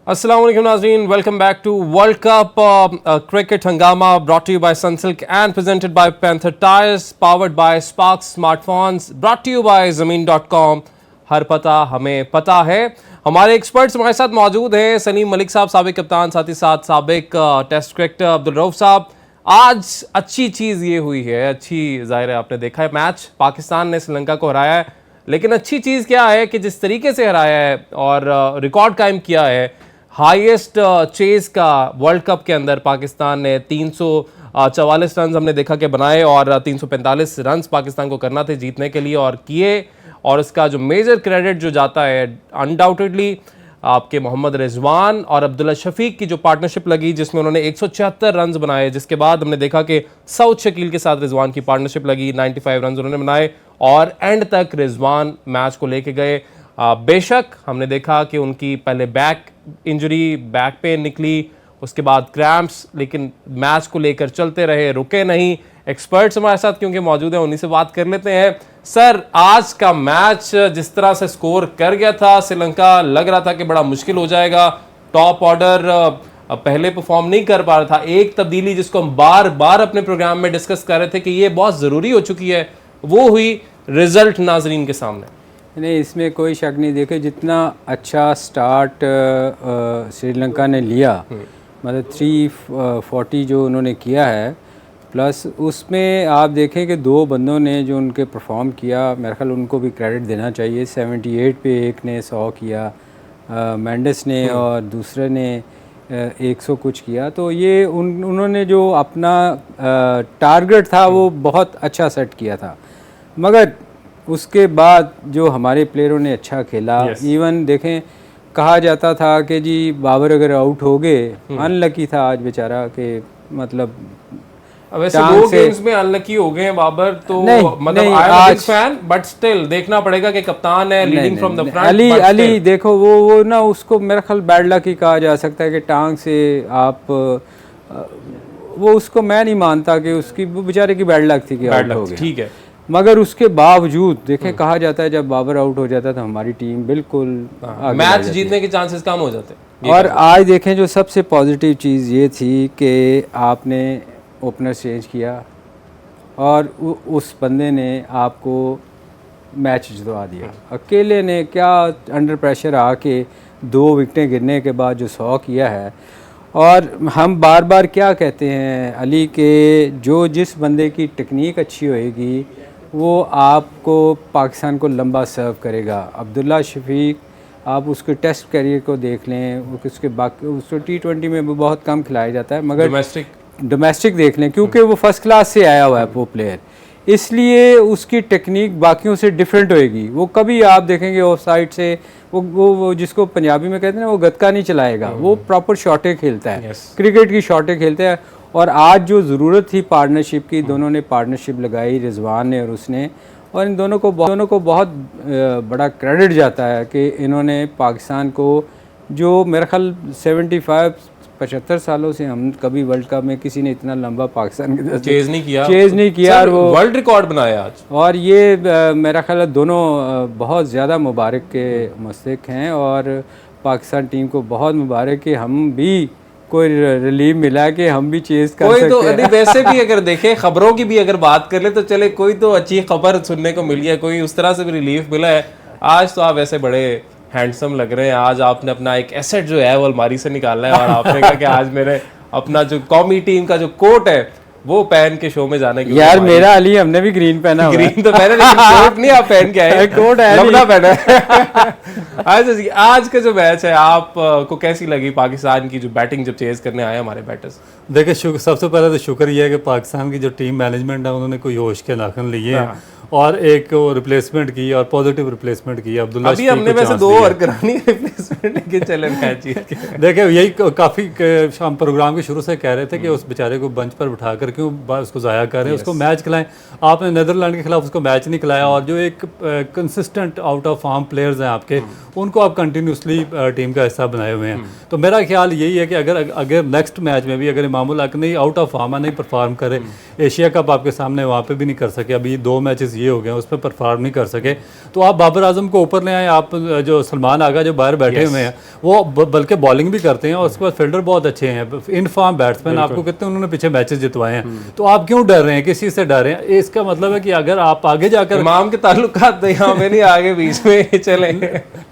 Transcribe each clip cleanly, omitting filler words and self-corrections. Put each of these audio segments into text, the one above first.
अस्सलाम वालेकुम नाज़रीन, welcome back to World Cup cricket हंगामा brought you by Sunsilk and presented by Panther tyres, powered by Sparx smartphones, brought you by ज़मीन.com। हर पता हमें पता है। हमारे एक्सपर्ट्स हमारे साथ मौजूद हैं, सलीम मलिक साहब साबिक कप्तान, साथ ही साथ साबिक टेस्ट क्रिकेटर अब्दुल रऊफ साहब। आज अच्छी चीज़ ये हुई है, अच्छी ज़ाहिर है आपने देखा है मैच, पाकिस्तान ने श्रीलंका को हराया है, लेकिन अच्छी चीज़ क्या है कि जिस तरीके से हराया है और रिकॉर्ड कायम किया है, हाईएस्ट चेज का वर्ल्ड कप के अंदर पाकिस्तान ने 344 रन हमने देखा कि बनाए और 345 रन पाकिस्तान को करना थे जीतने के लिए और किए। और इसका जो मेजर क्रेडिट जो जाता है अनडाउटेडली आपके मोहम्मद रिजवान और अब्दुल्ला शफीक की जो पार्टनरशिप लगी, जिसमें उन्होंने 176 रन बनाए, जिसके बाद हमने देखा कि साउथ शकील के साथ रिजवान की पार्टनरशिप लगी, 95 रन उन्होंने बनाए और एंड तक रिजवान मैच को लेके गए। बेशक हमने देखा कि उनकी पहले बैक इंजरी, बैक पेन निकली, उसके बाद क्रैम्प्स, लेकिन मैच को लेकर चलते रहे, रुके नहीं। एक्सपर्ट्स हमारे साथ क्योंकि मौजूद हैं, उन्हीं से बात कर लेते हैं। सर, आज का मैच जिस तरह से स्कोर कर गया था श्रीलंका, लग रहा था कि बड़ा मुश्किल हो जाएगा। टॉप ऑर्डर पहले परफॉर्म नहीं कर पा रहा था। एक तब्दीली जिसको हम बार बार अपने प्रोग्राम में डिस्कस कर रहे थे कि ये बहुत ज़रूरी हो चुकी है, वो हुई। रिजल्ट नाजरीन के सामने नहीं, इसमें कोई शक नहीं। देखे जितना अच्छा स्टार्ट श्रीलंका ने लिया, मतलब 340 जो उन्होंने किया है, प्लस उसमें आप देखें कि दो बंदों ने जो उनके परफॉर्म किया, मेरे ख्याल उनको भी क्रेडिट देना चाहिए। 78 पे एक ने 100 किया, मेंडिस ने, और दूसरे ने 100 कुछ किया। तो ये उन्होंने जो अपना टारगेट था वो बहुत अच्छा सेट किया था। मगर उसके बाद जो हमारे प्लेयरों ने अच्छा खेला, इवन देखें कहा जाता था कि जी बाबर अगर आउट हो गए, अनलकी था आज बेचारा कि मतलब वैसे दो गेम्स में अनलकी हो गए हैं बाबर, तो मतलब I am big fan, but still देखना पड़ेगा कि कप्तान है, leading from the front. Ali देखो वो ना, उसको मेरा ख्याल बैड लक ही कहा जा सकता है कि टांग से आप वो उसको मैं नहीं मानता कि उसकी बेचारे की बैड लक थी कि आउट हो गया, ठीक है। मगर उसके बावजूद देखें कहा जाता है जब बाबर आउट हो जाता था हमारी टीम बिल्कुल मैच जीतने के चांसेस कम हो जाते। और आज देखें जो सबसे पॉजिटिव चीज़ ये थी कि आपने ओपनर चेंज किया और उस बंदे ने आपको मैच जितवा दिया। अकेले ने क्या अंडर प्रेशर आके 2 विकेटें गिरने के बाद जो 100 किया है। और हम बार बार क्या कहते हैं अली के, जो जिस बंदे की टेक्निक अच्छी होएगी वो आपको पाकिस्तान को लंबा सर्व करेगा। अब्दुल्ला शफीक, आप उसके टेस्ट कैरियर को देख लें, उसके बाकी उसको T20 में भी बहुत कम खिलाया जाता है, मगर डोमेस्टिक देख लें, क्योंकि वो फर्स्ट क्लास से आया हुआ है वो प्लेयर, इसलिए उसकी टेक्निक बाकियों से डिफरेंट होएगी। वो कभी आप देखेंगे ऑफ साइड से वो जिसको पंजाबी में कहते हैं ना, वो गतका नहीं चलाएगा, वो प्रॉपर शॉटें खेलता है, क्रिकेट की शॉटें खेलता है। और आज जो ज़रूरत थी पार्टनरशिप की, दोनों ने पार्टनरशिप लगाई, रिजवान ने और उसने, और इन दोनों को बहुत बड़ा क्रेडिट जाता है कि इन्होंने पाकिस्तान को, जो मेरा ख्याल 75 सालों से हम कभी वर्ल्ड कप में किसी ने इतना लंबा पाकिस्तान के चेज नहीं किया और वो वर्ल्ड रिकॉर्ड बनाया आज। और ये मेरा ख्याल है दोनों बहुत ज़्यादा मुबारक के मुस्तहिक हैं, और पाकिस्तान टीम को बहुत मुबारक कि हम भी कोई रिलीफ मिला कि हम भी चेज कर कोई सकते तो हैं। वैसे भी अगर देखें, खबरों की भी अगर बात कर ले तो चले, कोई तो अच्छी खबर सुनने को मिली है, कोई उस तरह से भी रिलीफ मिला है। आज तो आप वैसे बड़े हैंडसम लग रहे हैं। आज आपने अपना एक एसेट जो है वो अलमारी से निकाला है और आपने कहा कि आज मेरे अपना जो कौमी टीम का जो कोट है वो पहन के शो में जाने की। यार मेरा अली, हमने भी ग्रीन पहना, ग्रीन तो पहने, लेकिन कोट नहीं आप पहन के आए, कोट है लंबा पहना। आज का जो मैच है आपको कैसी लगी? पाकिस्तान की जो बैटिंग जब चेज करने आए हमारे बैटर्स, देखिए सबसे पहले तो शुक्र यह है कि पाकिस्तान की जो टीम मैनेजमेंट है उन्होंने कोई होश के नाखन लिए हैं और एक रिप्लेसमेंट की और पॉजिटिव रिप्लेसमेंट की। अब्दुल्ला अभी हमने वैसे 2 ओवर करानी रिप्लेसमेंट के, चले मैच जीत के। देखिए यही काफ़ी हम प्रोग्राम के शुरू से कह रहे थे कि उस बेचारे को बंच पर बिठा कर क्यों उसको ज़ाया कर रहे हैं, उसको मैच खिलाएं। आपने नीदरलैंड के खिलाफ उसको मैच नहीं खिलाया, और जो एक consistent out of form players हैं आपके, उनको आप कंटिन्यूसली टीम का हिस्सा बनाए हुए हैं। तो मेरा ख्याल यही है कि अगर नेक्स्ट मैच में भी अगर इमामुल हक नहीं आउट ऑफ फॉर्म नहीं परफॉर्म करे, एशिया कप आपके सामने वहाँ पे भी नहीं कर सके, अभी 2 मैचेस ये हो गए उसमें परफॉर्म नहीं कर सके, तो आप बाबर आजम को ऊपर ले आए, आप जो सलमान आगा जो बाहर बैठे हुए हैं वो बल्कि बॉलिंग भी करते हैं और उसके बाद फील्डर बहुत अच्छे हैं, इन फॉर्म बैट्समैन, आपको कितने उन्होंने पीछे मैचेस जितवाए हैं, तो आप क्यों डर रहे हैं, किस चीज़ से डर रहे हैं? इसका मतलब है कि अगर आप आगे जाकर इमाम के ताल्लुकात यहाँ में नहीं आगे बीच में चले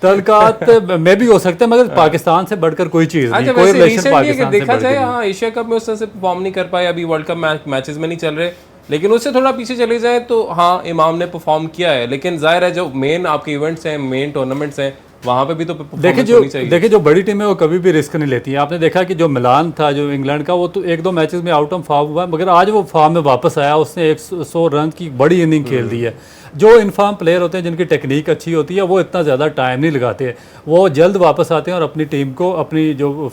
तल्कात में भी हो सकते हैं, मगर पाकिस्तान से बढ़कर कोई चीज़ नहीं, कोई रिलेशन पाकिस्तान से देखा जाए, बढ़कर हाँ एशिया कप में उस तरह से परफॉर्म नहीं कर पाए, अभी वर्ल्ड कप मैचेस में नहीं चल रहे, लेकिन उससे थोड़ा पीछे चले जाए तो हाँ इमाम ने परफॉर्म किया है, लेकिन जाहिर है जो मेन आपके इवेंट्स हैं, मेन टूर्नामेंट्स हैं, वहां पे भी तो देखिए जो बड़ी टीम है वो कभी भी रिस्क नहीं लेती है। आपने देखा कि जो मिलान था जो इंग्लैंड का, वो तो 1-2 मैचेस में आउट ऑफ फॉर्म हुआ, मगर आज वो फॉर्म में वापस आया, उसने 100 रन की बड़ी इनिंग खेल दी है। जो इनफॉर्म प्लेयर होते हैं जिनकी टेक्निक अच्छी होती है वो इतना ज़्यादा टाइम नहीं लगाते, वो जल्द वापस आते हैं और अपनी टीम को, अपनी जो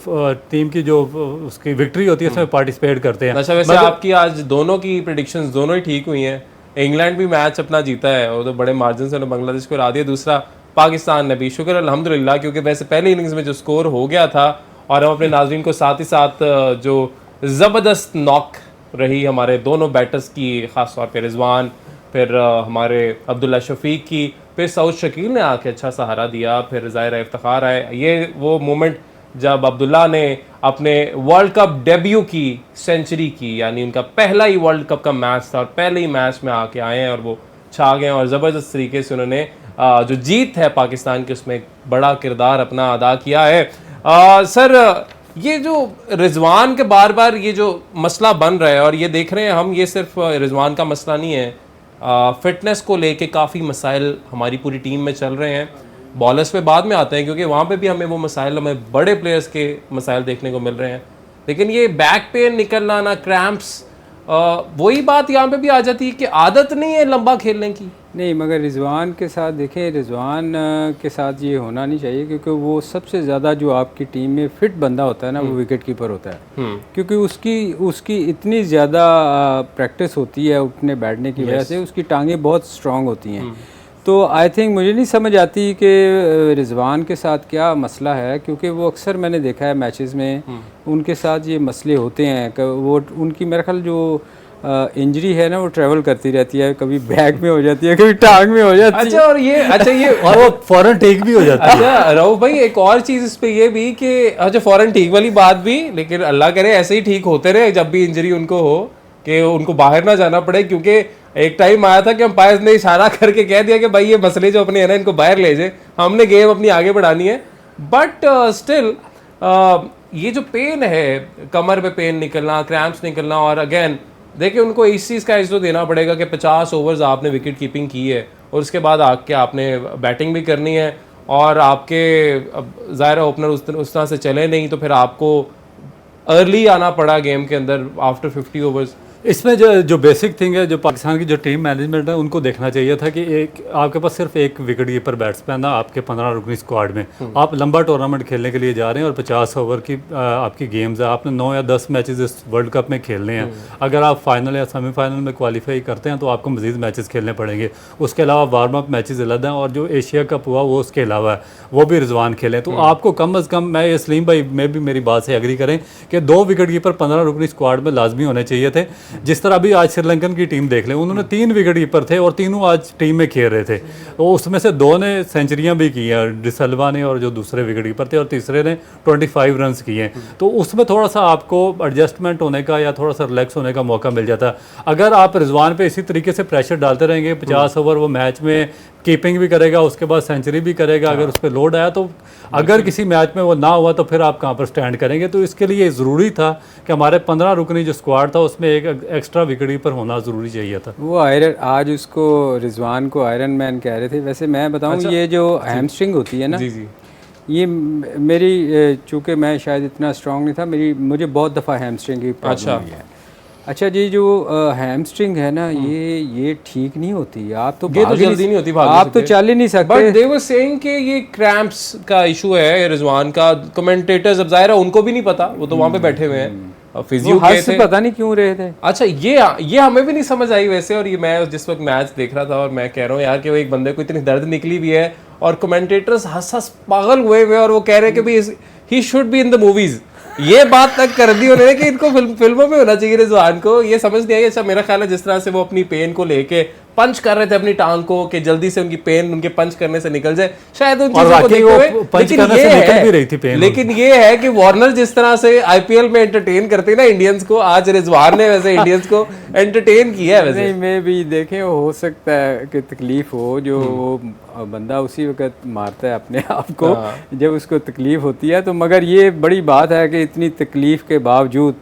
टीम की जो उसकी विक्ट्री होती है उसमें पार्टिसिपेट करते हैं। अच्छा, वैसे आपकी आज दोनों की प्रेडिक्शंस दोनों ही ठीक हुई हैं, इंग्लैंड भी मैच अपना जीता है और तो बड़े मार्जिन से बांग्लादेश को हरा दिया, दूसरा पाकिस्तान ने भी, शुक्र अल्हम्दुलिल्लाह, क्योंकि वैसे पहली इनिंग्स में जो स्कोर हो गया था, और हम अपने नाज़रीन को साथ ही साथ जो ज़बरदस्त नॉक रही हमारे दोनों बैटर्स की, ख़ास तौर पे रिजवान, फिर हमारे अब्दुल्ला शफीक की, फिर सऊद शकील ने आके अच्छा सहारा दिया, फिर ज़ाहिर इफ्तिखार आए, ये वो मोमेंट जब अब्दुल्ला ने अपने वर्ल्ड कप डेब्यू की सेंचुरी की, यानी उनका पहला ही वर्ल्ड कप का मैच था और पहले ही मैच में आके आए हैं और वो छा गए और ज़बरदस्त तरीके से उन्होंने जो जीत है पाकिस्तान की उसमें एक बड़ा किरदार अपना अदा किया है। सर, ये जो रिजवान के बार बार ये जो मसला बन रहा है, और ये देख रहे हैं हम, ये सिर्फ रिजवान का मसला नहीं है, फिटनेस को लेके काफ़ी मसाइल हमारी पूरी टीम में चल रहे हैं। बॉलर्स पे बाद में आते हैं क्योंकि वहाँ पे भी हमें वो मसाइल, हमें बड़े प्लेयर्स के मसाइल देखने को मिल रहे हैं, लेकिन ये बैक पेन निकलना ना, क्रैम्प्स, वही बात यहाँ पे भी आ जाती है कि आदत नहीं है लंबा खेलने की। नहीं, मगर रिजवान के साथ देखें, रिजवान के साथ ये होना नहीं चाहिए, क्योंकि वो सबसे ज़्यादा जो आपकी टीम में फिट बंदा होता है ना, वो विकेट कीपर होता है, क्योंकि उसकी इतनी ज़्यादा प्रैक्टिस होती है उठने बैठने की वजह से, उसकी टांगें बहुत स्ट्रॉन्ग होती हैं। तो आई थिंक मुझे नहीं समझ आती कि रिजवान के साथ क्या मसला है, क्योंकि वो अक्सर मैंने देखा है मैचेस में उनके साथ ये मसले होते हैं कि वो उनकी मेरा ख्याल जो इंजरी है ना वो ट्रैवल करती रहती है, कभी बैक में हो जाती है, कभी टांग में हो जाती है। अच्छा, और ये और वो फौरन ठीक भी हो जाता है। अच्छा रऊफ भाई, एक और चीज इस पे ये भी कि अच्छा फौरन ठीक वाली बात भी, लेकिन अल्लाह करे ऐसे ही ठीक होते रहे जब भी इंजरी उनको हो, कि उनको बाहर ना जाना पड़े, क्योंकि एक टाइम आया था कि अंपायर ने इशारा करके कह दिया कि भाई ये मसले जो अपने हैं ना इनको बाहर ले जाए, हमने गेम अपनी आगे बढ़ानी है। बट स्टिल ये जो पेन है, कमर पे पेन निकलना, क्रैम्प्स निकलना, और अगेन देखिए उनको इस चीज़ का इज्जत देना पड़ेगा कि 50 ओवर्स आपने विकेट कीपिंग की है और उसके बाद आके आपने बैटिंग भी करनी है, और आपके ज़ाहिर ओपनर उस तरह से चले नहीं, तो फिर आपको अर्ली आना पड़ा गेम के अंदर आफ्टर 50 ओवर्स। इसमें जो बेसिक थिंग है, जो पाकिस्तान की जो टीम मैनेजमेंट है उनको देखना चाहिए था कि एक आपके पास सिर्फ एक विकेट कीपर बैट्समैन था आपके 15 रुकनी स्क्वाड में, आप लंबा टूर्नामेंट खेलने के लिए जा रहे हैं और 50 ओवर की आपकी गेम्स है, आपने 9 या 10 मैचेस इस वर्ल्ड कप में खेलने हैं। अगर आप फाइनल या सेमीफाइनल में क्वालिफाई करते हैं तो आपको मजीद मैचेस खेलने पड़ेंगे, उसके अलावा वार्म अप मैचेस अलग हैं, और जो एशिया कप हुआ वो उसके अलावा है, वो भी रिजवान खेलें। तो आपको कम अज़ कम, मैं सलीम भाई में भी मेरी बात से एग्री करें कि 2 विकेट कीपर 15 रुकनी स्क्वाड में लाजमी होने चाहिए थे। जिस तरह अभी आज श्रीलंकन की टीम देख लें, उन्होंने 3 विकेट कीपर थे और तीनों आज टीम में खेल रहे थे, तो उसमें से 2 ने सेंचुरियां भी की हैं, डिसल्वा ने, और जो दूसरे विकेट कीपर थे, और तीसरे ने 25 रन किए हैं। तो उसमें थोड़ा सा आपको एडजस्टमेंट होने का या थोड़ा सा रिलैक्स होने का मौका मिल जाता। अगर आप रिजवान पे इसी तरीके से प्रेशर डालते रहेंगे, 50 ओवर वो मैच में कीपिंग भी करेगा, उसके बाद सेंचुरी भी करेगा, अगर उस पर लोड आया तो अगर किसी मैच में वो ना हुआ तो फिर आप कहाँ पर स्टैंड करेंगे। तो इसके लिए ज़रूरी था कि हमारे 15 रुकनी जो स्क्वाड था उसमें एक एक्स्ट्रा विकेट कीपर होना ज़रूरी चाहिए था। वो आयरन, आज उसको रिजवान को आयरन मैन कह रहे थे। वैसे मैं बताऊँ, अच्छा, ये जो हैमस्ट्रिंग होती है ना, जी जी, ये मेरी, चूँकि मैं शायद इतना स्ट्रॉन्ग नहीं था, मुझे बहुत दफ़ा हैमस्ट्रिंग की प्रॉब्लम हुई है। अच्छा जी, जो हैमस्ट्रिंग है ना, ये ठीक नहीं होती, आप तो जल्दी नहीं होती, आप तो चल ही नहीं सकते। बट दे वर सेइंग कि ये क्रैम्प्स का इशू है रिजवान का। कमेंटेटर्स अब जाहिर है उनको भी नहीं पता, वो तो वहाँ पे बैठे हुए हैं, फिजियो के थे, पता नहीं क्यों रहे थे। अच्छा, ये हमें भी नहीं समझ आई वैसे। और ये मैं जिस वक्त मैच देख रहा था और मैं कह रहा हूँ यार कि वो एक बंदे को इतनी दर्द निकली भी है और कमेंटेटर्स हंस पागल हुए और वो कह रहे हैं कि भाई he should be in the movies. ये बात तक कर दी उन्होंने कि इनको फिल्मों में होना चाहिए रिजवान को। ये समझ नहीं आई। अच्छा मेरा ख्याल है जिस तरह से वो अपनी पेन को लेके पंच कर रहे थे अपनी टांग को कि जल्दी से उनकी पेन उनके पंच करने से निकल जाए, शायद उन चीजों को देखते हुए। लेकिन ये है कि वार्नर जिस तरह से आईपीएल में एंटरटेन करते हैं ना इंडियंस को, आज रिजवान ने वैसे इंडियंस को एंटरटेन किया है। वैसे नहीं, मैं भी देखें हो सकता है कि तकलीफ हो, जो बंदा उसी वक्त मारता है अपने आप को जब उसको तकलीफ होती है। तो मगर ये बड़ी बात है कि इतनी तकलीफ के बावजूद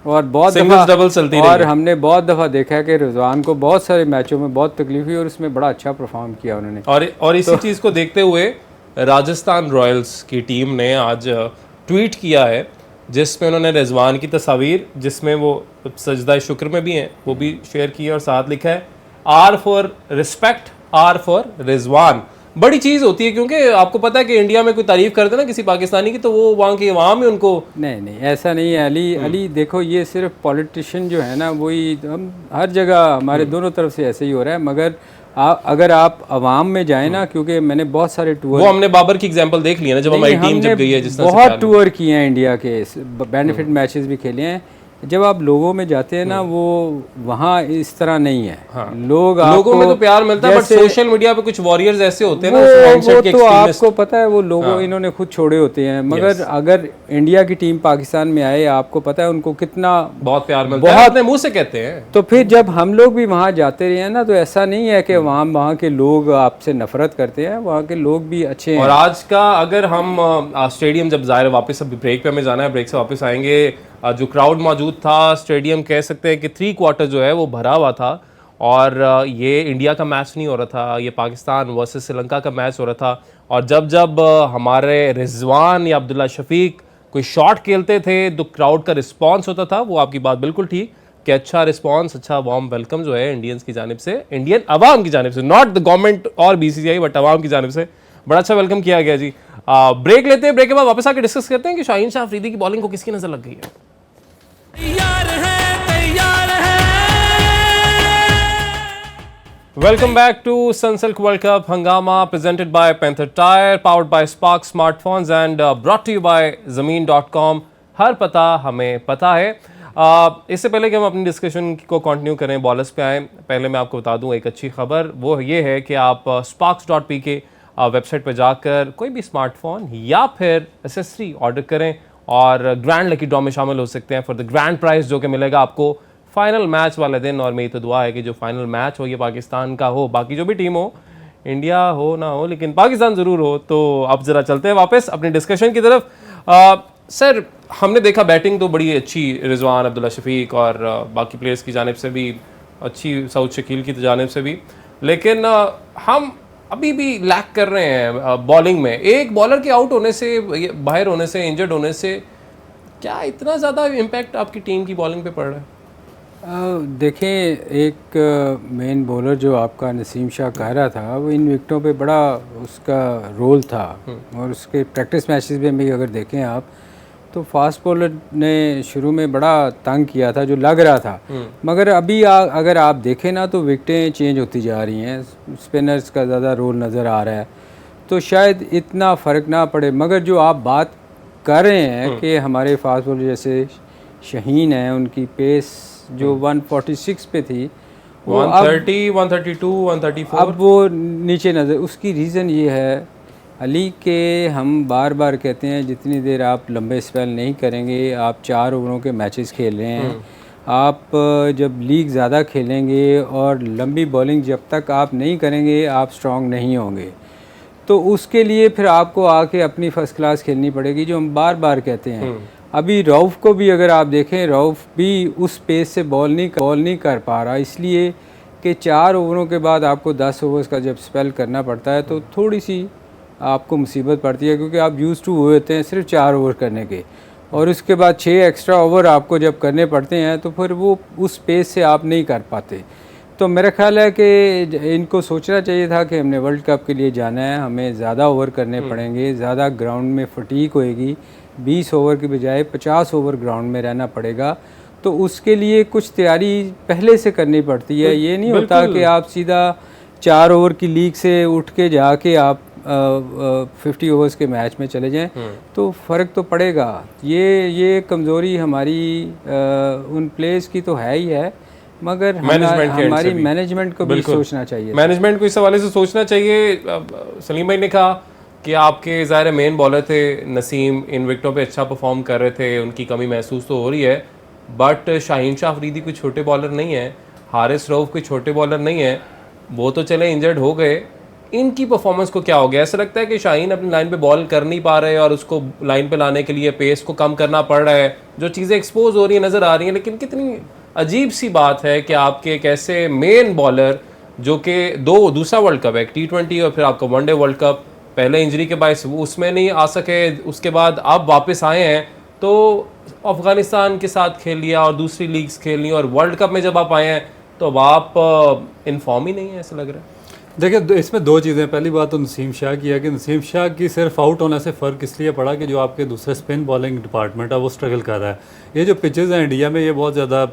और बहुत डबल चलती और हमने बहुत दफ़ा देखा है कि रिजवान को बहुत सारे मैचों में बहुत तकलीफ हुई और उसमें बड़ा अच्छा परफॉर्म किया उन्होंने। और इसी चीज़ को देखते हुए राजस्थान रॉयल्स की टीम ने आज ट्वीट किया है जिसमें उन्होंने रिजवान की तस्वीर, जिसमें वो सजदा शुक्र में भी हैं, वो भी शेयर की है और साथ लिखा है R for respect, R for Rizwan. बड़ी चीज़ होती है क्योंकि आपको पता है कि इंडिया में कोई तारीफ करते ना किसी पाकिस्तानी की तो वो वहाँ की आवाम ही उनको नहीं ऐसा नहीं है अली देखो ये सिर्फ पॉलिटिशियन जो है ना वही हम हर जगह हमारे दोनों तरफ से ऐसे ही हो रहा है। मगर अगर आप अवाम में जाए ना, क्योंकि मैंने बहुत सारे टूर, वो हमने बाबर की एग्जांपल देख लिया ना जब हमारी टीम जब गई है, जिस तरह बहुत टूर किए हैं इंडिया के, बेनिफिट मैचेस भी खेले हैं। जब आप लोगों में जाते हैं ना वो वहाँ इस तरह नहीं है। हाँ। लोगों में तो प्यार मिलता है, बट सोशल मीडिया पे कुछ वॉरियर्स ऐसे होते हैं ना वो तो आपको पता है वो लोगों इन्होंने खुद छोड़े होते हैं। मगर अगर इंडिया की टीम पाकिस्तान में आए, आपको पता है उनको कितना बहुत प्यार मिलता है, अपने मुंह से कहते हैं। तो फिर जब हम लोग भी वहाँ जाते रहे हैं ना, तो ऐसा नहीं है कि वहाँ के लोग आपसे नफरत करते हैं, वहाँ के लोग भी अच्छे हैं। और आज का अगर हम स्टेडियम जब ज़ाहिर वापस अभी ब्रेक पे हमें जाना है, ब्रेक से वापस आएंगे, जो क्राउड मौजूद था स्टेडियम कह सकते हैं कि 3/4 जो है वो भरा हुआ था। और ये इंडिया का मैच नहीं हो रहा था, ये पाकिस्तान वर्सेस श्रीलंका का मैच हो रहा था। और जब हमारे रिजवान या अब्दुल्ला शफीक कोई शॉट खेलते थे तो क्राउड का रिस्पांस होता था। वो आपकी बात बिल्कुल ठीक कि अच्छा रिस्पांस, अच्छा वार्म वेलकम जो है इंडियंस की जानिब से, इंडियन अवाम की जानिब से, नॉट द गवर्नमेंट और बीसीसीआई बट अवाम की जानिब से बड़ा अच्छा वेलकम किया गया जी। ब्रेक लेते हैं, ब्रेक के बाद वापस आके डिस्कस करते हैं कि शाहीन शाह अफरीदी की बॉलिंग को किसकी नजर लग गई है। Welcome back to Sunsilk World Cup हंगामा presented by Panther tyre, powered by Spark smartphones and brought to you by ज़मीन.com। हर पता हमें पता है। इससे पहले कि हम अपनी डिस्कशन को कंटिन्यू करें, बॉलर्स पे आएँ, पहले मैं आपको बता दूं एक अच्छी खबर, वो ये है कि आप sparks.pk वेबसाइट पर जाकर कोई भी स्मार्टफोन या फिर एसेसरी ऑर्डर करें और ग्रैंड लकी ड्रॉ में शामिल हो सकते हैं फॉर द ग्रैंड प्राइज जो कि मिलेगा आपको फाइनल मैच वाले दिन। और मेरी तो दुआ है कि जो फाइनल मैच हो ये पाकिस्तान का हो, बाकी जो भी टीम हो, इंडिया हो ना हो, लेकिन पाकिस्तान ज़रूर हो। तो अब ज़रा चलते हैं वापस अपनी डिस्कशन की तरफ। सर हमने देखा बैटिंग तो बड़ी अच्छी रिजवान, अब्दुल्ला शफीक और बाकी प्लेयर्स की जानिब से भी अच्छी, सऊद शकील की जानिब से भी, लेकिन हम अभी भी लैक कर रहे हैं बॉलिंग में। एक बॉलर के आउट होने से, बाहर होने से, इंजर्ड होने से क्या इतना ज़्यादा इम्पैक्ट आपकी टीम की बॉलिंग पे पड़ रहा है? देखें, एक मेन बॉलर जो आपका नसीम शाह कह रहा था, वो इन विकेटों पे बड़ा उसका रोल था। और उसके प्रैक्टिस मैचेस में भी अगर देखें आप तो फास्ट बॉलर ने शुरू में बड़ा तंग किया था, जो लग रहा था। मगर अभी अगर आप देखें ना तो विकेटें चेंज होती जा रही हैं, स्पिनर्स का ज़्यादा रोल नज़र आ रहा है, तो शायद इतना फ़र्क ना पड़े। मगर जो आप बात कर रहे हैं कि हमारे फास्ट बॉलर जैसे शाहीन हैं, उनकी पेस जो 146 पे थी, वो 130, 132, 134 अब वो नीचे नज़र। उसकी रीज़न ये है अली के हम बार बार कहते हैं जितनी देर आप लंबे स्पेल नहीं करेंगे, आप 4 ओवरों के मैचेस खेल रहे हैं, आप जब लीग ज़्यादा खेलेंगे और लंबी बॉलिंग जब तक आप नहीं करेंगे आप स्ट्रांग नहीं होंगे। तो उसके लिए फिर आपको आके अपनी फ़र्स्ट क्लास खेलनी पड़ेगी, जो हम बार बार कहते हैं। अभी रऊफ़ को भी अगर आप देखें, रऊफ़ भी उस पेस से बॉल नहीं कर पा रहा, इसलिए कि 4 ओवरों के बाद आपको 10 ओवर्स का जब स्पेल करना पड़ता है तो थोड़ी सी आपको मुसीबत पड़ती है, क्योंकि आप यूज़ टू हुए होते हैं सिर्फ 4 ओवर करने के, और उसके बाद 6 एक्स्ट्रा ओवर आपको जब करने पड़ते हैं तो फिर वो उस पेस से आप नहीं कर पाते। तो मेरा ख्याल है कि इनको सोचना चाहिए था कि हमने वर्ल्ड कप के लिए जाना है, हमें ज़्यादा ओवर करने पड़ेंगे, ज़्यादा ग्राउंड में फटीक होएगी, 20 ओवर की बजाय 50 ओवर ग्राउंड में रहना पड़ेगा। तो उसके लिए कुछ तैयारी पहले से करनी पड़ती है। ये नहीं होता कि आप सीधा 4 ओवर की लीग से उठ के जाके आप 50 ओवर्स के मैच में चले जाएं तो फ़र्क तो पड़ेगा। ये कमज़ोरी हमारी उन प्लेयर्स की तो है ही है, मगर हमारी मैनेजमेंट को भी सोचना चाहिए। मैनेजमेंट को इस हवाले से सोचना चाहिए। सलीम भाई ने कहा कि आपके ज़ाहिर मेन बॉलर थे नसीम, इन विकेटों पे अच्छा परफॉर्म कर रहे थे, उनकी कमी महसूस तो हो रही है, बट शाहीन शाह अफरीदी कोई छोटे बॉलर नहीं है, हारिस रऊफ कोई छोटे बॉलर नहीं है, वो तो चले इंजर्ड हो गए, इनकी परफॉर्मेंस को क्या हो गया? ऐसा लगता है कि शाहीन अपनी लाइन पे बॉल कर नहीं पा रहे और उसको लाइन पे लाने के लिए पेस को कम करना पड़ रहा है, जो चीज़ें एक्सपोज हो रही है नज़र आ रही हैं। लेकिन कितनी अजीब सी बात है कि आपके एक ऐसे मेन बॉलर जो कि दूसरा वर्ल्ड कप है, T20 और फिर आपका वनडे वर्ल्ड कप, पहले इंजरी के बायस उसमें नहीं आ सके, उसके बाद अब वापस आए हैं तो अफ़गानिस्तान के साथ खेल लिया और दूसरी लीग्स खेल ली, और वर्ल्ड कप में जब आप आए हैं तो अब आप इन्फॉर्म ही नहीं है, ऐसा लग रहा है। देखिए इसमें दो चीज़ें, पहली बात तो नसीम शाह की है कि नसीम शाह की सिर्फ आउट होने से फ़र्क इसलिए पड़ा कि जो आपके दूसरे स्पिन बॉलिंग डिपार्टमेंट है वो स्ट्रगल कर रहा है। ये जो पिचेस हैं इंडिया में ये बहुत ज़्यादा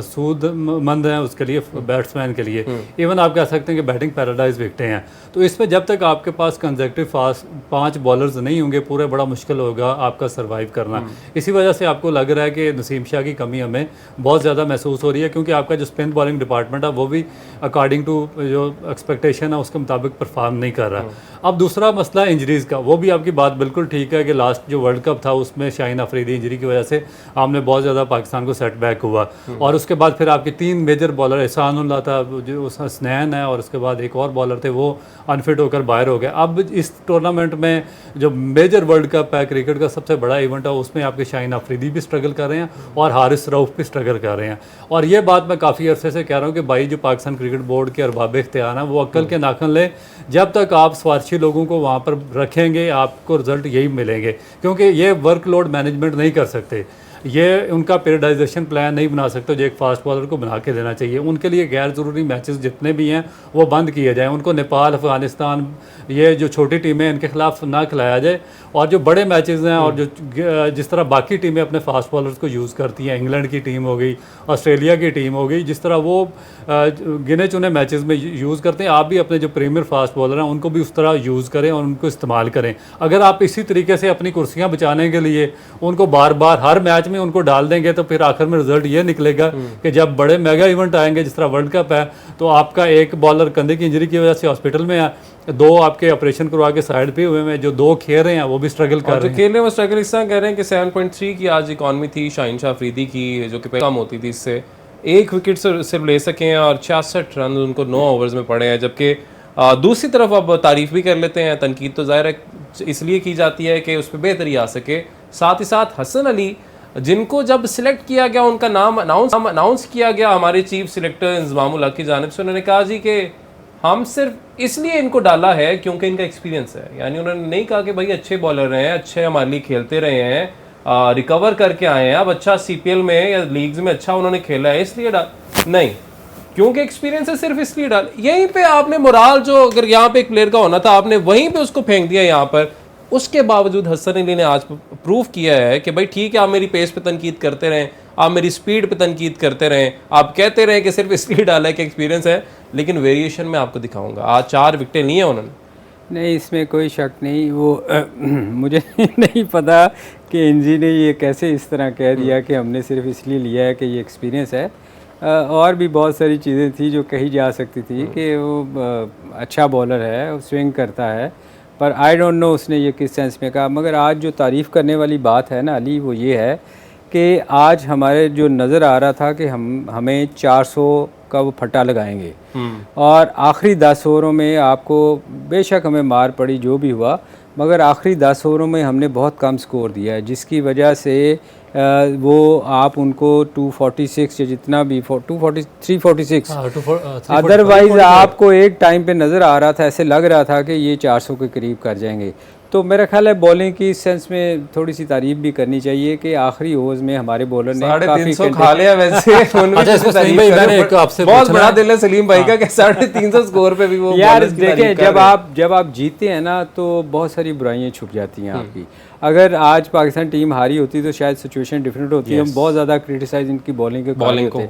सूदमंद हैं उसके लिए, बैट्समैन के लिए। इवन आप कह सकते हैं कि बैटिंग पैराडाइज विकटें हैं, तो इसमें जब तक आपके पास कंसेक्टिव फास्ट 5 बॉलर्स नहीं होंगे पूरे, बड़ा मुश्किल होगा आपका सर्वाइव करना। इसी वजह से आपको लग रहा है कि नसीम शाह की कमी हमें बहुत ज़्यादा महसूस हो रही है, क्योंकि आपका जो स्पिन बॉलिंग डिपार्टमेंट है वो भी अकॉर्डिंग टू जो एक्सपेक्टेशन है उसके मुताबिक परफॉर्म नहीं कर रहा। अब दूसरा मसला इंजरीज़ का, वो भी आपकी बात बिल्कुल ठीक है कि लास्ट जो वर्ल्ड कप था उसमें शाहीन अफरीदी इंजरी की वजह से हमने बहुत ज़्यादा पाकिस्तान को सेटबैक हुआ, और उसके बाद फिर आपके 3 मेजर बॉलर, एहसानुल्लाह था जो हसनैन है, और उसके बाद एक और बॉलर थे वो अनफिट होकर बाहर हो गए। अब इस टूर्नामेंट में जो मेजर वर्ल्ड कप है क्रिकेट का सबसे बड़ा इवेंट है, उसमें आपके शाहीन अफरीदी भी स्ट्रगल कर रहे हैं और हारिस रऊफ भी स्ट्रगल कर रहे हैं। और ये बात मैं काफ़ी अरसे से कह रहा हूँ कि भाई जो पाकिस्तान क्रिकेट बोर्ड के अरबाब इख्तियार हैं वो अक्ल के नाखन ले, जब तक आप स्वार्थी लोगों को वहाँ पर रखेंगे आपको रिजल्ट यही मिलेंगे, क्योंकि ये वर्कलोड मैनेजमेंट नहीं कर सकते, ये उनका पेरिडाइजेशन प्लान नहीं बना सकते जो एक फास्ट बॉलर को बना के देना चाहिए। उनके लिए गैर ज़रूरी मैचेस जितने भी हैं वो बंद किए जाएँ, उनको नेपाल, अफ़गानिस्तान, ये जो छोटी टीमें हैं इनके खिलाफ ना खिलाया जाए, और जो बड़े मैचेस हैं और जो जिस तरह बाकी टीमें अपने फास्ट बॉलर्स को यूज़ करती हैं, इंग्लैंड की टीम हो गई, ऑस्ट्रेलिया की टीम हो गई, जिस तरह वो गिने चुने मैचेस में यूज़ करते हैं, आप भी अपने जो प्रीमियर फास्ट बॉलर हैं उनको भी उस तरह यूज़ करें और उनको इस्तेमाल करें। अगर आप इसी तरीके से अपनी कुर्सियाँ बचाने के लिए उनको बार बार हर मैच में उनको डाल देंगे तो फिर आखिर में रिजल्ट ये निकलेगा कि जब बड़े मेगा इवेंट आएंगे जिस तरह वर्ल्ड कप है तो आपका एक बॉलर कंधे की इंजरी की वजह से हॉस्पिटल में है, 2 आपके ऑपरेशन करवा के साइड पे हुए हैं, जो 2 खेल रहे हैं वो भी स्ट्रगल कर रहे हैं। खेल रहे हैं वो स्ट्रगल इस तरह कर रहे हैं कि 7.3 की आज इकॉनमी थी शाहीन शाह अफरीदी की, जो कि कम होती थी, इससे 1 विकेट सिर्फ ले सके हैं और 66 रन उनको 9 ओवर्स में पड़े हैं। जबकि दूसरी तरफ अब तारीफ भी कर लेते हैं, तनकीद तो ज़ाहिर है इसलिए की जाती है कि उस पर बेहतरी आ सके। साथ ही साथ हसन अली, जिनको जब सिलेक्ट किया गया, उनका नाम अनाउंस किया गया हमारे चीफ सिलेक्टर इंज़मामुल हक की जानिब से, उन्होंने कहा जी कि हम सिर्फ इसलिए इनको डाला है क्योंकि इनका एक्सपीरियंस है। यानी उन्होंने नहीं कहा कि भाई अच्छे बॉलर हैं, अच्छे हमारे लिए खेलते रहे हैं, रिकवर करके आए हैं, अब अच्छा CPL में या लीग्स में अच्छा उन्होंने खेला है इसलिए नहीं, क्योंकि एक्सपीरियंस है सिर्फ इसलिए डाल। यहीं पे आपने मोराल जो अगर यहाँ पे एक प्लेयर का होना था आपने वहीं पे उसको फेंक दिया यहाँ पर। उसके बावजूद हसन अली ने आज प्रूव किया है कि भाई ठीक है, आप मेरी पेस पे तनकीद करते रहें, आप मेरी स्पीड पे तनकीद करते रहें, आप कहते रहें कि सिर्फ इसलिए डाला है कि एक्सपीरियंस है, लेकिन वेरिएशन में आपको दिखाऊंगा। आज 4 विकेटें ली हैं उन्होंने। नहीं, इसमें कोई शक नहीं। वो मुझे नहीं पता कि इंजी ने ये कैसे इस तरह कह दिया कि हमने सिर्फ इसलिए लिया है कि ये एक्सपीरियंस है। और भी बहुत सारी चीज़ें थी जो कही जा सकती थी कि वो अच्छा बॉलर है, वो स्विंग करता है, पर आई डोंट नो उसने ये किस सेंस में कहा। मगर आज जो तारीफ़ करने वाली बात है ना अली, वो ये है कि आज हमारे जो नज़र आ रहा था कि हमें 400 का वो फट्टा लगाएंगे, और आखिरी 10 ओवरों में आपको बेशक हमें मार पड़ी जो भी हुआ, मगर आखिरी 10 ओवरों में हमने बहुत कम स्कोर दिया है, जिसकी वजह से वो आप उनको 246 या जितना भी 346 अदरवाइज़ आपको एक टाइम पे नज़र आ रहा था, ऐसे लग रहा था कि ये 400 के करीब कर जाएंगे। तो मेरा ख्याल है बॉलिंग की सेंस में थोड़ी सी तारीफ भी करनी चाहिए कि आखिरी ओवर्स में हमारे बॉलर ने 350 खा लिया वैसे। बहुत बड़ा दिल है सलीम भाई का कि 350 स्कोर पे भी वो यार देखें, जब आप जीते हैं ना तो बहुत सारी बुराइयां छुप जाती हैं आपकी। अगर आज पाकिस्तान टीम हारी होती तो शायद सिचुएशन डिफरेंट होती है, हम बहुत ज़्यादा क्रिटिसाइज इनकी बॉलिंग को।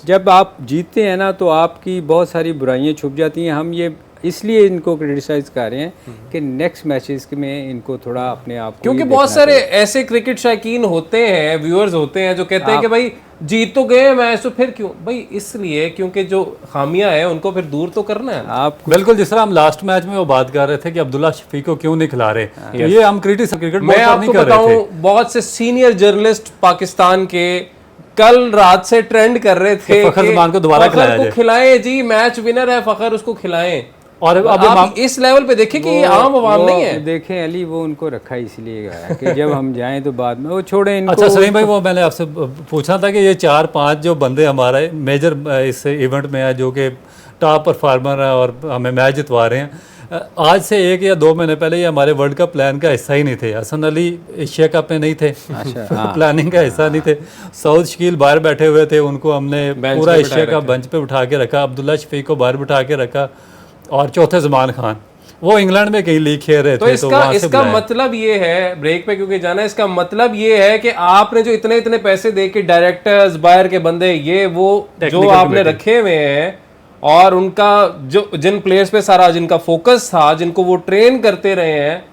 जब आप जीतते हैं ना तो आपकी बहुत सारी बुराइयां छुप जाती हैं। हम ये इसलिए इनको क्रिटिसाइज कर रहे हैं कि नेक्स्ट मैचेस में इनको थोड़ा अपने आप को क्योंकि ये बहुत देखना सारे चाहिए। ऐसे क्रिकेट शौकीन होते हैं, व्यूअर्स होते हैं जो कहते हैं कि भाई जीत तो गए मैच तो फिर क्यों भाई, इसलिए क्योंकि जो खामियां हैं उनको फिर दूर तो करना है। आप बिल्कुल, जिस तरह हम लास्ट मैच में वो बात कर रहे थे कि अब्दुल्ला शफीक को क्यों नहीं खिला रहे, तो ये हम क्रिकेट मैं बोर्ड पर नहीं आपको कर रहे थे। बताऊं, बहुत से सीनियर जर्नलिस्ट पाकिस्तान के कल रात से ट्रेंड कर रहे थे कि फखर जमान को दोबारा फखर खिलाया को जाए। खिलाएं जी, मैच विनर है फखर, उसको खिलाएं। और अब आप इस लेवल पे देखें कि ये आम आवाम वो नहीं है। देखें अली, वो उनको रखा इसलिए गया है कि जब हम जाएं तो बाद में वो छोड़े इनको। अच्छा सलीम भाई, वो मैंने आपसे पूछना था कि ये 4-5 जो बंदे हमारे मेजर इस इवेंट में है जो कि टॉप परफॉर्मर है और हमें मैच जितवा रहे हैं, आज से 1 या 2 महीने पहले ये हमारे वर्ल्ड कप प्लान का हिस्सा ही नहीं थे। हसन अली एशिया कप में नहीं थे, प्लानिंग का हिस्सा नहीं थे। सऊद शकील बाहर बैठे हुए थे, उनको हमने पूरा एशिया कप बेंच पे उठा के रखा। अब्दुल्ला शफीक को बाहर बिठा के रखा, और चौथे जमान खान वो इंग्लैंड में कहीं लीग खेल रहे तो थे। इसका मतलब ये है, ब्रेक पे क्योंकि जाना है, इसका मतलब ये है कि आपने जो इतने इतने पैसे दे के डायरेक्टर्स, बाहर के बंदे, ये वो जो आपने रखे हुए हैं, और उनका जो जिन प्लेयर्स पे सारा जिनका फोकस था, जिनको वो ट्रेन करते रहे हैं,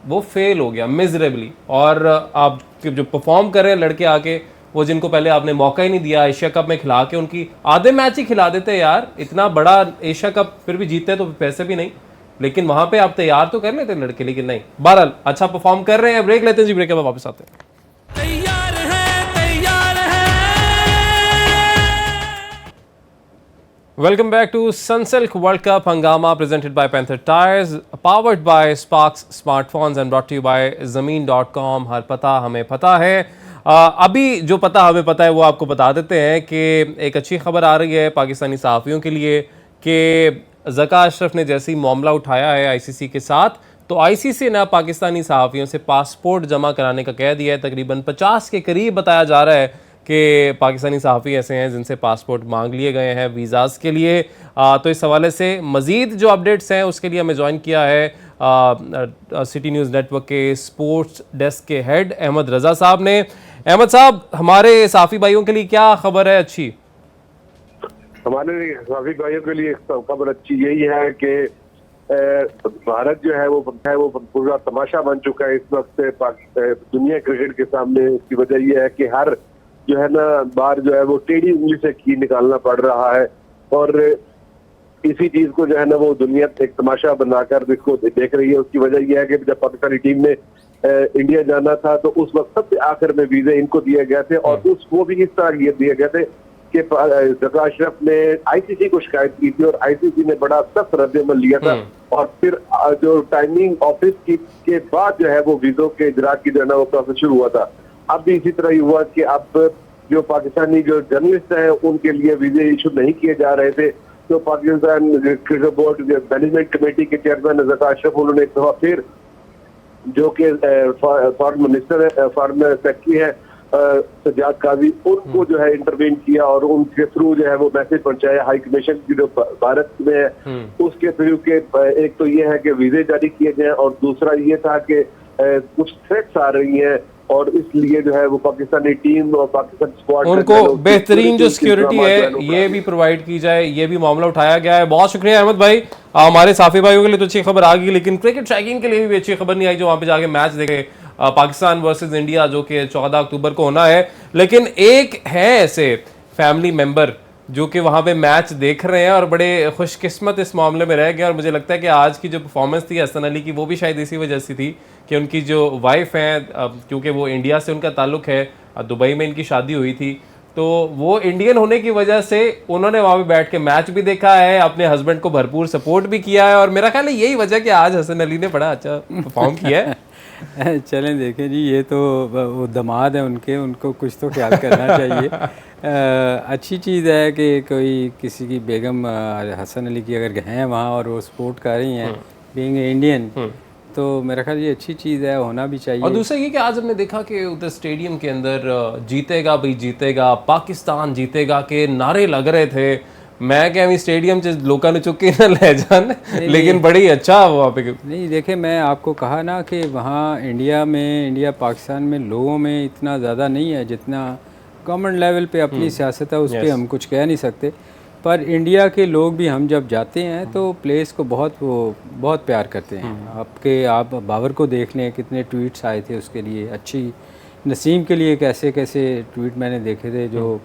वो फेल हो गया मिजरेबली। और आप जो परफॉर्म कर रहे हैं लड़के आके, वो जिनको पहले आपने मौका ही नहीं दिया एशिया कप में खिला के, उनकी आधे मैच ही खिला देते यार। इतना बड़ा एशिया कप फिर भी जीतते तो पैसे भी नहीं, लेकिन वहां पे आप तैयार तो कर लेते लड़के, लेकिन नहीं। बहरहाल अच्छा परफॉर्म कर रहे हैं। ब्रेक लेते हैं जी, ब्रेक के बाद वापस आते हैं। Welcome back to Sunsilk World Cup Hangama, presented by Panther Tires, powered by Sparks Smartphones and brought to you by Zameen.com। हर पता हमें पता है। अभी जो पता हमें पता है वो आपको बता देते हैं कि एक अच्छी खबर आ रही है पाकिस्तानी सहाफ़ियों के लिए कि ज़का अशरफ ने जैसे ही मामला उठाया है आईसीसी के साथ, तो आईसीसी ने पाकिस्तानी सहाफ़ियों से पासपोर्ट जमा कराने का कह दिया है। तकरीबन 50 के करीब बताया जा रहा है कि पाकिस्तानी सहाफ़ी ऐसे हैं जिनसे पासपोर्ट मांग लिए गए हैं वीज़ाज़ के लिए। तो इस हवाले से मज़ीद जो अपडेट्स हैं उसके लिए हमें ज्वाइन किया है सिटी न्यूज़ नेटवर्क के स्पोर्ट्स डेस्क के हेड अहमद रज़ा साहब ने। अहमद साहब, हमारे सहाफ़ी भाइयों के लिए क्या खबर है अच्छी? हमारे सहाफ़ी भाइयों के लिए खबर अच्छी यही है कि भारत जो है वो पूरा तमाशा बन चुका है इस वक्त दुनिया क्रिकेट के सामने। इसकी वजह यह है कि हर जो है ना बार जो है वो टेढ़ी उंगली से की निकालना पड़ रहा है, और इसी चीज को जो है ना वो दुनिया एक तमाशा बनाकर इसको देख रही है। उसकी वजह यह है कि जब पाकिस्तानी टीम ने इंडिया जाना था तो उस वक्त सबसे आखिर में वीजे इनको दिए गए थे, और वो भी इस तरह दिए गए थे कि ज़का अशरफ ने आईसीसी को शिकायत की थी और आईसीसी ने बड़ा सख्त रद्द-ए-अमल लिया था, और फिर जो टाइमिंग ऑफिस के बाद जो है वो वीजों के इजरा की जो है ना वो प्रोसेस शुरू हुआ था। अब भी इसी तरह ही हुआ कि अब जो पाकिस्तानी जो जर्नलिस्ट हैं उनके लिए वीजे इशू नहीं किए जा रहे थे। तो Pakistan cricket board management committee के चेयरमैन ज़का अशरफ, उन्होंने एक दफा फिर जो कि फॉरेन मिनिस्टर है, फॉरेन सेक्रेटरी है सज्जाद काजी, उनको जो है इंटरवीन किया और उनके थ्रू जो है वो मैसेज पहुंचाया हाई कमीशन की जो भारत में है उसके थ्रू के। एक तो ये है कि वीजे जारी किए जाए, और दूसरा ये था कि कुछ थ्रेट्स आ रही हैं, और इसलिए जो है वो पाकिस्तानी टीम और पाकिस्तान स्क्वाड उनको बेहतरीन जो सिक्योरिटी है ये भी प्रोवाइड की जाए, ये भी मामला उठाया गया है। बहुत शुक्रिया अहमद भाई। हमारे साफी भाइयों के लिए तो अच्छी खबर आ गई, लेकिन क्रिकेट शौकीन के लिए भी अच्छी खबर नहीं आई जो वहाँ पे जाके मैच देखे पाकिस्तान वर्सेस इंडिया, जो कि 14 अक्टूबर को होना है। लेकिन एक है ऐसे फैमिली मेंबर जो कि वहाँ पे मैच देख रहे हैं और बड़े खुशकिस्मत इस मामले में रह गए, और मुझे लगता है कि आज की जो परफॉर्मेंस थी हसन अली की, वो भी शायद इसी वजह से थी कि उनकी जो वाइफ हैं, क्योंकि वो इंडिया से उनका ताल्लुक है, दुबई में इनकी शादी हुई थी, तो वो इंडियन होने की वजह से उन्होंने वहाँ पे बैठ के मैच भी देखा है, अपने हस्बैंड को भरपूर सपोर्ट भी किया है, और मेरा ख्याल है यही वजह कि आज हसन अली ने बड़ा अच्छा परफॉर्म किया है। चलें देखें जी, ये तो वो दामाद है उनको कुछ तो ख्याल करना चाहिए। अच्छी चीज़ है कि कोई किसी की बेगम हसन अली की अगर हैं वहाँ और वो सपोर्ट कर रही हैं बीइंग इंडियन, तो मेरा ख्याल ये अच्छी चीज़ है, होना भी चाहिए। और दूसरा ये कि आज हमने देखा कि उधर स्टेडियम के अंदर जीतेगा भाई जीतेगा, पाकिस्तान जीतेगा के नारे लग रहे थे। मैं क्या स्टेडियम च लोगों ने चुके ना ले जान, लेकिन बड़ी अच्छा वहाँ पे। नहीं देखे, मैं आपको कहा ना कि वहाँ इंडिया पाकिस्तान में लोगों में इतना ज़्यादा नहीं है जितना गवर्नमेंट लेवल पे अपनी सियासत है, उस पर हम कुछ कह नहीं सकते। पर इंडिया के लोग भी हम जब जाते हैं तो प्लेस को बहुत प्यार करते हैं। आप बाबर को देख लें, कितने ट्वीट्स आए थे उसके लिए, अच्छी नसीम के लिए कैसे कैसे ट्वीट मैंने देखे थे जो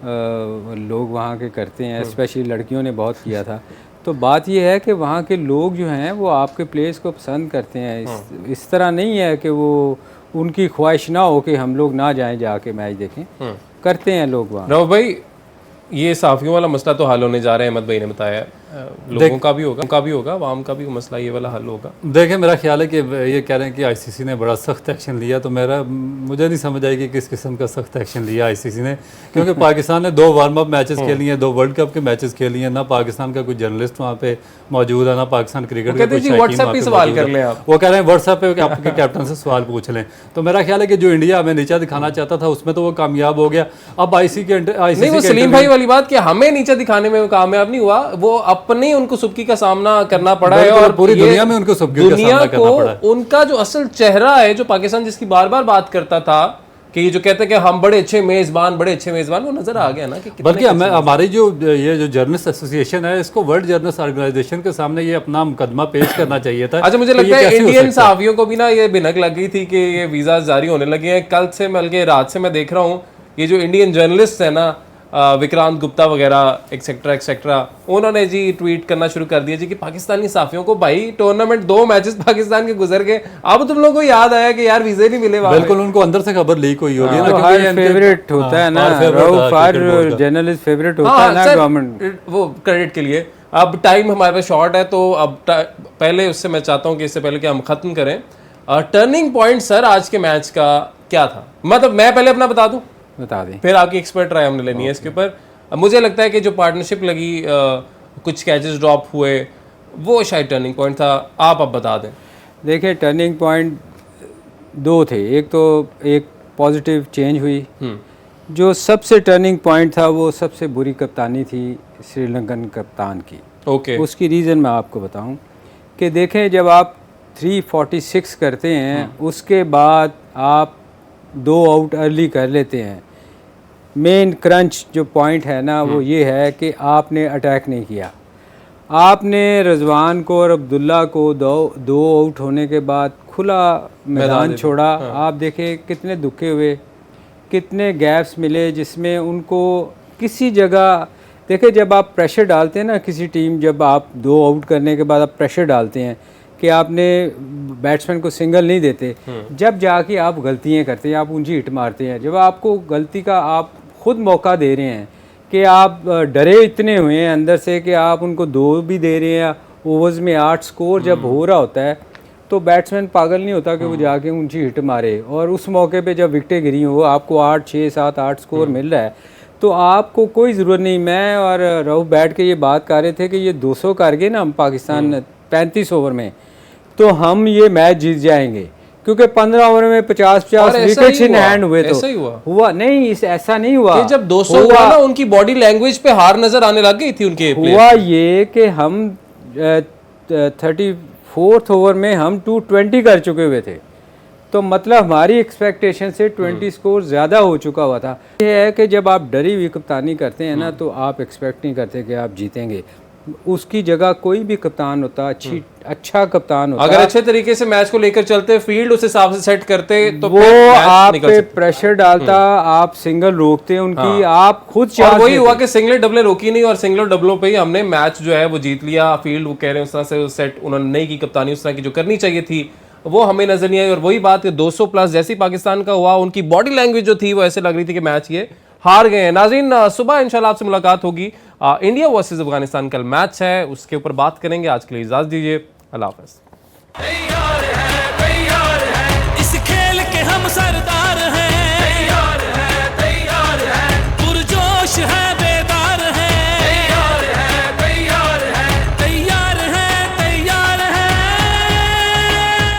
लोग वहाँ के करते हैं, स्पेशली लड़कियों ने बहुत किया था। तो बात यह है कि वहाँ के लोग जो हैं वो आपके प्लेस को पसंद करते हैं। इस तरह नहीं है कि वो उनकी ख्वाहिश ना हो कि हम लोग ना जाएं जाके मैच देखें, करते हैं लोग वहाँ। राव भाई, ये साफियों वाला मसला तो हल होने जा रहा है, अहमद भाई ने बताया, लोगों का भी होगा, आवाम का भी मसला ये वाला हल होगा। देखिए, मेरा ख्याल है कि ये कह रहे हैं कि आईसीसी ने बड़ा सख्त एक्शन लिया, तो मुझे नहीं समझ आई कि किस किस्म का सख्त एक्शन लिया आईसीसी ने, क्योंकि पाकिस्तान ने 2 वार्म अप मैचेस खेली हैं, 2 वर्ल्ड कप के मैचेस खेली हैं, ना पाकिस्तान का कोई जर्नलिस्ट वहाँ पे मौजूद है, ना पाकिस्तान क्रिकेट का कोई व्हाट्सएप पे सवाल कर लें आप। वो कह रहे हैं व्हाट्सएप पे आपके कैप्टन से सवाल पूछ लें। तो मेरा ख्याल है कि जो इंडिया हमें नीचा दिखाना चाहता था उसमें तो वो कामयाब हो गया। अब नहीं, वो सलीम भाई वाली बात कि हमें नीचे दिखाने में वो कामयाब नहीं हुआ, वो अपने उनको सुबकी का सामना करना पड़ा है, और पूरी दुनिया में उनको सुबकी का सामना करना पड़ा है। उनका जो असल चेहरा है, जो पाकिस्तान जिसकी बार बार बात करता था कि ये जो कहते हैं कि हम बड़े अच्छे मेजबान, वो नजर आ गया ना कि बल्कि हमारी जो जर्नलिस्ट एसोसिएशन है, इसको वर्ल्ड जर्नलिस्ट ऑर्गेनाइजेशन के सामने ये अपना मुकदमा पेश करना चाहिए था। अच्छा, मुझे लगता है इंडियन सहाफियों को भी ना ये भिनक लग गई थी कि ये वीजा जारी होने लगे हैं। कल से बल्कि रात से मैं देख रहा हूँ ये जो इंडियन जर्नलिस्ट है ना, विक्रांत गुप्ता वगैरह एक्सेट्रा, उन्होंने जी ट्वीट करना शुरू कर दिया जी कि पाकिस्तानी साफियों को, भाई टूर्नामेंट 2 मैचेस पाकिस्तान के गुजर गए, अब तुम लोगों को याद आया कि यार वीजे नहीं मिले। बिल्कुल, उनको अंदर से खबर लीक हुई होगी ना, क्योंकि फेवरेट होता है ना, जर्नलिस्ट फेवरेट होता है ना गवर्नमेंट, वो क्रेडिट के लिए। अब टाइम हमारे पास शॉर्ट है, तो अब पहले उससे मैं चाहता हूँ कि इससे पहले कि हम खत्म करें, टर्निंग पॉइंट सर आज के मैच का क्या था? मतलब मैं पहले अपना बता दें, फिर आपकी एक्सपर्ट राय हमने लेनी है इसके ऊपर। मुझे लगता है कि जो पार्टनरशिप लगी, कुछ कैचेस ड्रॉप हुए, वो शायद टर्निंग पॉइंट था। आप अब बता दें। देखिए, टर्निंग पॉइंट 2 थे। एक तो एक पॉजिटिव चेंज हुई, जो सबसे टर्निंग पॉइंट था वो सबसे बुरी कप्तानी थी श्रीलंकन कप्तान की। ओके, उसकी रीज़न मैं आपको बताऊं कि देखें, जब आप 346 करते हैं, उसके बाद आप 2 आउट अर्ली कर लेते हैं, मेन क्रंच जो पॉइंट है ना वो ये है कि आपने अटैक नहीं किया। आपने रजवान को और अब्दुल्ला को 2 आउट होने के बाद खुला मैदान छोड़ा। आप देखें कितने दुखे हुए, कितने गैप्स मिले जिसमें उनको किसी जगह, देखिए जब आप प्रेशर डालते हैं ना किसी टीम, जब आप 2 आउट करने के बाद आप प्रेशर डालते हैं कि आपने बैट्समैन को सिंगल नहीं देते, जब जाके आप गलतियां करते हैं, आप ऊंची हिट मारते हैं, जब आपको गलती का आप खुद मौका दे रहे हैं कि आप डरे इतने हुए हैं अंदर से कि आप उनको 2 भी दे रहे हैं, ओवर्स में 8 स्कोर जब हो रहा होता है तो बैट्समैन पागल नहीं होता कि वो जाके ऊंची हिट मारे। और उस मौके पे जब विकटें गिरी हो, आपको 8, 6, 7, 8 स्कोर मिल रहा है, तो आपको कोई ज़रूरत नहीं। मैं और रऊफ बैठ के ये बात कर रहे थे कि ये 200 कर गए ना हम पाकिस्तान 35 ओवर में, तो हम ये मैच जीत जाएंगे, क्योंकि 15 ओवर में 50-50 विकेट्स इन हैंड हुए। तो ऐसा ही हुआ नहीं, ऐसा नहीं हुआ। जब 200 हुआ ना, उनकी बॉडी लैंग्वेज पे हार नजर आने लग गई थी उनके। हुआ ये कि हम 34th ओवर में हम 220 कर चुके हुए थे, तो मतलब हमारी एक्सपेक्टेशन से 20 स्कोर ज़्यादा हो चुका हुआ था। ये है कि जब आप डरी हुई कप्तानी करते हैं ना, तो आप एक्सपेक्ट नहीं करते कि आप जीतेंगे। उसकी जगह कोई भी कप्तान होता, अच्छा कप्तान होता, अगर अच्छे तरीके से मैच को लेकर चलते, फील्ड उस हिसाब से सेट करते, तो वो आप पे प्रेशर डालता, आप सिंगल रोकते उनकी, आप खुद और वही हुआ कि सिंगल डबले रोकी नहीं, और सिंगल डबलों पे ही हमने मैच जो है वो जीत लिया। फील्ड वो कह रहे हैं उस तरह से सेट उन्होंने नहीं की, कप्तानी उस तरह की जो करनी चाहिए थी वो हमें नजर नहीं आई। और वही बात कि 200 प्लस जैसी पाकिस्तान का हुआ, उनकी बॉडी लैंग्वेज जो थी वो ऐसे लग रही थी कि मैच ये हार गए हैं। नाज़रीन, सुबह इंशाल्लाह आपसे मुलाकात होगी। इंडिया वर्सेस अफगानिस्तान कल मैच है, उसके ऊपर बात करेंगे। आज के लिए इजाज़त दीजिए, अल्लाह हाफ़िज़।